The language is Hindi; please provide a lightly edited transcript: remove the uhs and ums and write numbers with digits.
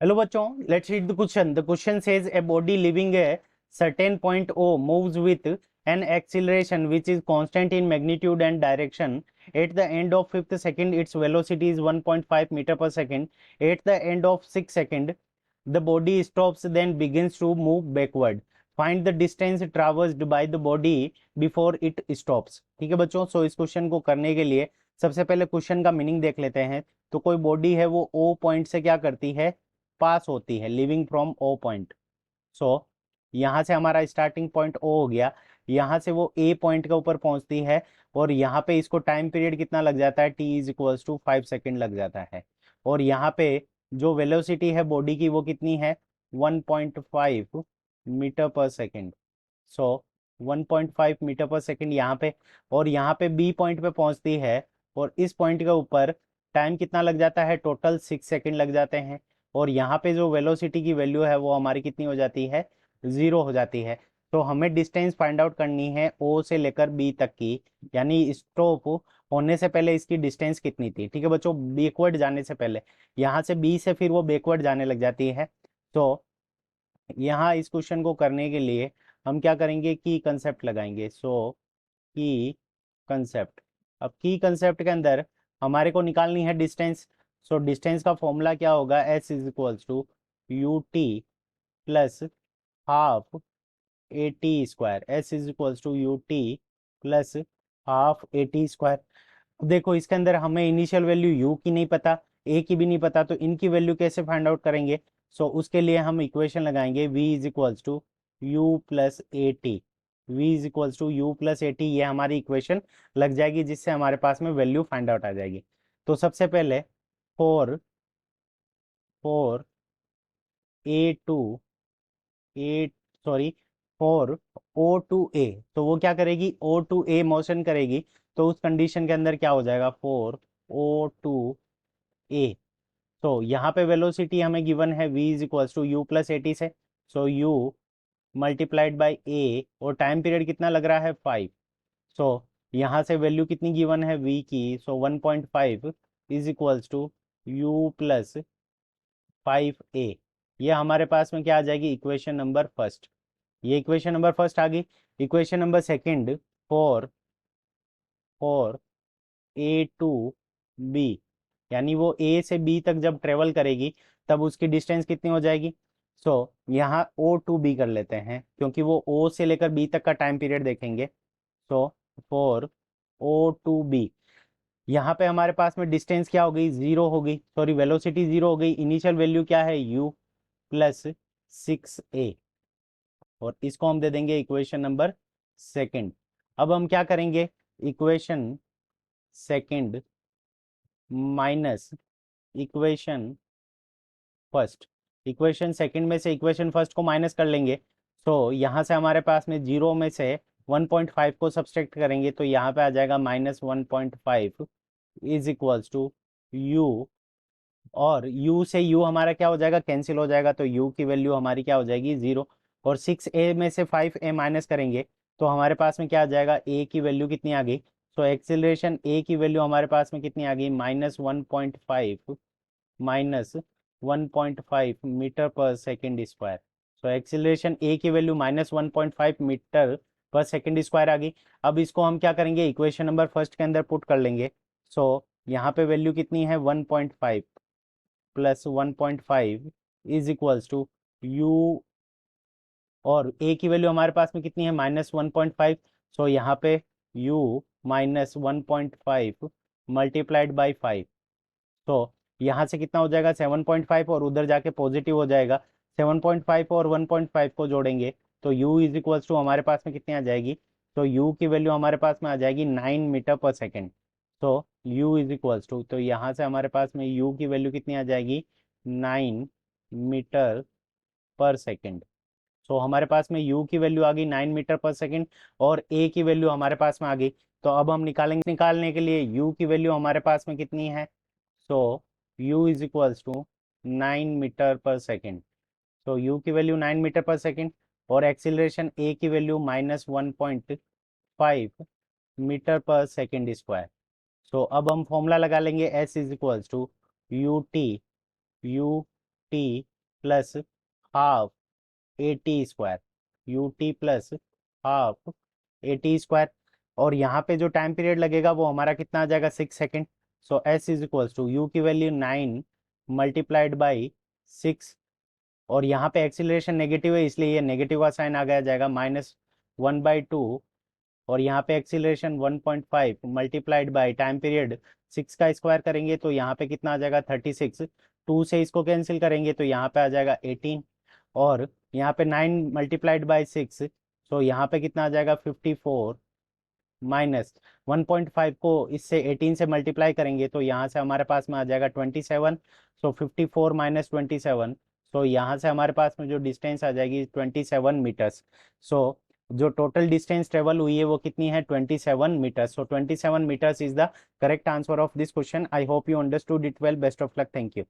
Hello बच्चों, let's read the question. The question says a body leaving a certain point O moves with an acceleration which is constant in magnitude and direction. At the end of fifth second, its velocity is 1.5 meter per second. At the end of 6 second, the body stops then begins to move backward. Find the distance traversed by the body before it stops. ठीक है बच्चों, सो इस क्वेश्चन को करने के लिए सबसे पहले क्वेश्चन का मीनिंग देख लेते हैं। तो कोई बॉडी है वो O पॉइंट से क्या करती है, पास होती है, लिविंग फ्रॉम ओ पॉइंट। सो यहाँ से हमारा स्टार्टिंग पॉइंट ओ हो गया, यहाँ से वो ए पॉइंट के ऊपर पहुंचती है और यहाँ पे इसको टाइम पीरियड कितना लग जाता है, T is equals to 5 second लग जाता है। और यहाँ पे जो वेलोसिटी है बॉडी की वो कितनी है, 1.5 मीटर पर सेकेंड। सो 1.5 मीटर पर सेकेंड यहाँ पे, और यहाँ पे बी पॉइंट पे पहुंचती है और इस पॉइंट के ऊपर टाइम कितना लग जाता है, टोटल 6 सेकेंड लग जाते हैं। और यहाँ पे जो वेलोसिटी की वैल्यू है वो हमारी कितनी हो जाती है, 0 हो जाती है। तो हमें डिस्टेंस फाइंड आउट करनी है ओ से लेकर बी तक की, यानी स्टॉप होने से पहले इसकी डिस्टेंस कितनी थी। ठीक है बच्चों, बैकवर्ड जाने से पहले, यहाँ से बी से फिर वो बैकवर्ड जाने लग जाती है। तो यहाँ इस क्वेश्चन को करने के लिए हम क्या करेंगे, की कंसेप्ट लगाएंगे। सो की कंसेप्ट, अब की कंसेप्ट के अंदर हमारे को निकालनी है डिस्टेंस। सो डिस्टेंस का फॉर्मूला क्या होगा, S is equals to u T plus half a T square. S is equals to u T plus half a T square. देखो इसके अंदर हमें इनिशियल वैल्यू यू की नहीं पता, ए की भी नहीं पता, तो इनकी वैल्यू कैसे फाइंड आउट करेंगे। सो उसके लिए हम इक्वेशन लगाएंगे v is equals to u plus a T. V is equals to u plus a T, ये हमारी इक्वेशन लग जाएगी जिससे हमारे पास में वैल्यू फाइंड आउट आ जाएगी। तो सबसे पहले four four A two A sorry four O two A, तो वो क्या करेगी, ओ टू ए मोशन करेगी। तो उस कंडीशन के अंदर क्या हो जाएगा, फोर ओ टू ए। तो यहाँ पे वेलोसिटी हमें गिवन है v is equals to u plus a T से। So u multiplied by a, और टाइम पीरियड कितना लग रहा है, 5। सो यहाँ से वैल्यू कितनी गिवन है v की, so 1.5 is equals to u plus 5a। ये हमारे पास में क्या आ जाएगी, इक्वेशन नंबर फर्स्ट। ये इक्वेशन नंबर फर्स्ट आ गई। Equation number second, for four A to B, यानी वो ए से बी तक जब ट्रेवल करेगी तब उसकी डिस्टेंस कितनी हो जाएगी। सो यहाँ ओ टू बी कर लेते हैं क्योंकि वो ओ से लेकर बी तक का टाइम पीरियड देखेंगे। So for O to B, यहाँ पे हमारे पास में डिस्टेंस क्या हो गई, 0 हो गई, सॉरी वेलोसिटी 0 हो गई। इनिशियल वैल्यू क्या है, u प्लस 6a, और इसको हम दे देंगे इक्वेशन नंबर सेकंड। अब हम क्या करेंगे, equation second minus equation first. Equation second में से इक्वेशन फर्स्ट को माइनस कर लेंगे। सो यहाँ से हमारे पास में 0 में से 1.5 को सब्सट्रैक्ट करेंगे तो यहाँ पे आ जाएगा -1.5 इज इक्वल्स टू यू, और u से u हमारा क्या हो जाएगा, कैंसिल हो जाएगा, तो u की वैल्यू हमारी क्या हो जाएगी, 0। और 6a में से 5a माइनस करेंगे तो हमारे पास में क्या आ जाएगा, a की वैल्यू कितनी आ गई। सो एक्सिलरेशन a की वैल्यू हमारे पास में कितनी आ गई, -1.5 मीटर पर second square. So acceleration a की वैल्यू -1.5 मीटर पर सेकेंड स्क्वायर आ गई। अब इसको हम क्या करेंगे, इक्वेशन नंबर फर्स्ट के अंदर पुट कर लेंगे। सो यहाँ पे वैल्यू कितनी है, 1.5 प्लस 1.5 इज इक्वल्स टू यू, और a की वैल्यू हमारे पास में कितनी है, -1.5। सो यहाँ पे u -1.5 मल्टीप्लाइड बाई 5। तो यहाँ से कितना हो जाएगा, 7.5, और उधर जाके पॉजिटिव हो जाएगा। 7.5 और 1.5 को जोड़ेंगे तो u इज इक्वल्स टू हमारे पास में कितनी आ जाएगी, तो u की वैल्यू हमारे पास में आ जाएगी 9 मीटर पर सेकेंड। तो u इज इक्वल्स टू, तो यहाँ से हमारे पास में u की वैल्यू कितनी आ जाएगी, 9 मीटर पर सेकेंड। सो हमारे पास में u की वैल्यू आ गई 9 मीटर पर सेकेंड, और a की वैल्यू हमारे पास में आ गई। तो अब हम निकालेंगे, निकालने के लिए u की वैल्यू हमारे पास में कितनी है। So u is equals to 9 meter पर सेकेंड। तो u की वैल्यू 9 मीटर पर सेकेंड, और एक्सिलरेशन a की वैल्यू -1.5 मीटर पर सेकेंड स्क्वायर। सो अब हम फॉर्मूला लगा लेंगे, s is equals to u T plus half a T square, u T plus half a T square. और यहाँ पे जो टाइम पीरियड लगेगा वो हमारा कितना आ जाएगा, 6 second. So S is equals to u की वैल्यू 9 मल्टीप्लाइड बाई 6, और यहाँ पे एक्सीलरेशन नेगेटिव है इसलिए ये नेगेटिव का साइन आ गया जाएगा, -1/2। और यहाँ पे acceleration 1.5 multiplied by time period 6 का स्क्वायर करेंगे तो यहाँ पे कितना आ जाएगा, 36। 2 से इसको कैंसिल करेंगे तो यहाँ पे आ जाएगा 18, और यहाँ पे 9 मल्टीप्लाइड बाई 6, तो यहाँ पे कितना आ जाएगा 54, माइनस 1.5 को इससे 18 से मल्टीप्लाई करेंगे तो यहाँ से हमारे पास में आ जाएगा 27। सो 54 माइनस 27, सो यहाँ से हमारे पास में जो डिस्टेंस आ जाएगी 27 मीटर्स। सो जो टोटल डिस्टेंस ट्रेवल हुई है वो कितनी है, 27 meters. So 27 meters is the correct answer of this question. I hope you understood it well. Best of luck. Thank you.